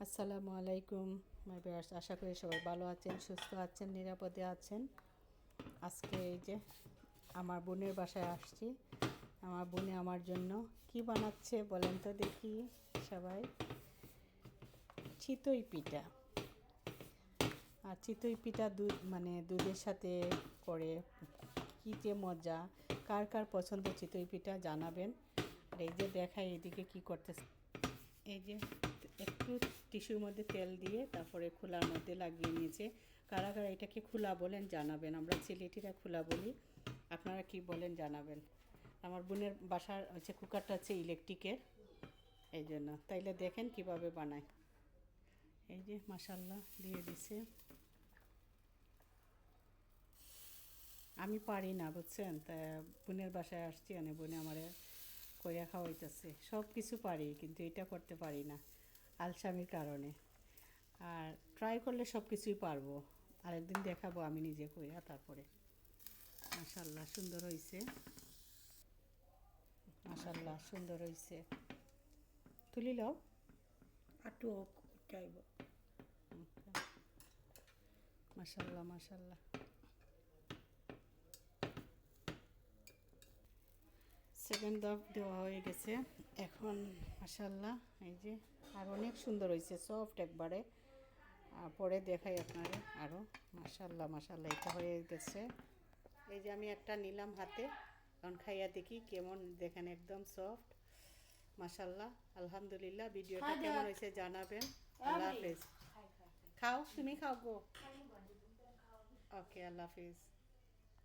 আসসালামু আলাইকুম মাই ভিউয়ার্স, আশা করি সবাই ভালো আছেন, সুস্থ আছেন, নিরাপদে আছেন। আজকে এই যে আমার বোনের বাসায় আসছি। আমার বোনে আমার জন্য কি বানাচ্ছে বলেন তো দেখি সবাই। চিতই পিঠা। আর চিতই পিঠা দুধের সাথে করে কী যে মজা। কার কার পছন্দ চিতই পিঠা জানাবেন। আর এই যে দেখাই এদিকে কি করতেছে। এই যে একটু টিস্যুর মধ্যে তেল দিয়ে তারপরে খোলার মধ্যে লাগিয়ে নিয়েছে। কারা কারা এটাকে খোলা বলেন জানাবেন। আমরা সিলেটিরা খোলা বলি, আপনারা কি বলেন জানাবেন। আমার বোনের বাসার হচ্ছে কুকারটা হচ্ছে ইলেকট্রিকের, এই জন্য তাইলে দেখেন কিভাবে বানায়। এই যে মাশাল্লাহ দিয়ে দিছে। আমি পারি না বুঝছেন, তা বোনের বাসায় আসছি, বোনে আমার কইরা খাওয়াইতেছে। সব কিছু পারি কিন্তু এটা করতে পারি না আলসামির কারণে। আর ট্রাই করলে সব কিছুই পারবো। আরেকদিন দেখাবো আমি নিজে কইরা তারপরে। মাশাল্লাহ সুন্দর হয়েছে, মাশাল্লাহ সুন্দর হয়েছে। তুলি লও আটু চাইব। মাশাল্লাহ মাশাল্লাহ। সেকেন্ড দাগ দেওয়া হয়ে গেছে এখন। মাশাল্লাহ এই যে আর অনেক সুন্দর হয়েছে, সফট একবারে। পরে দেখাই আপনারে আরও। মাশাল্লাহ মাশাল্লাহ এটা হয়ে গেছে। এই যে আমি একটা নিলাম হাতে, এখন খাইয়া দেখি কেমন, দেখেন একদম সফট। মাশাল্লাহ আলহামদুলিল্লাহ। ভিডিওটা কেমন হয়েছে জানাবেন। আল্লাহ হাফেজ। খাও, তুমি খাও গো। ওকে, আল্লাহ হাফেজ।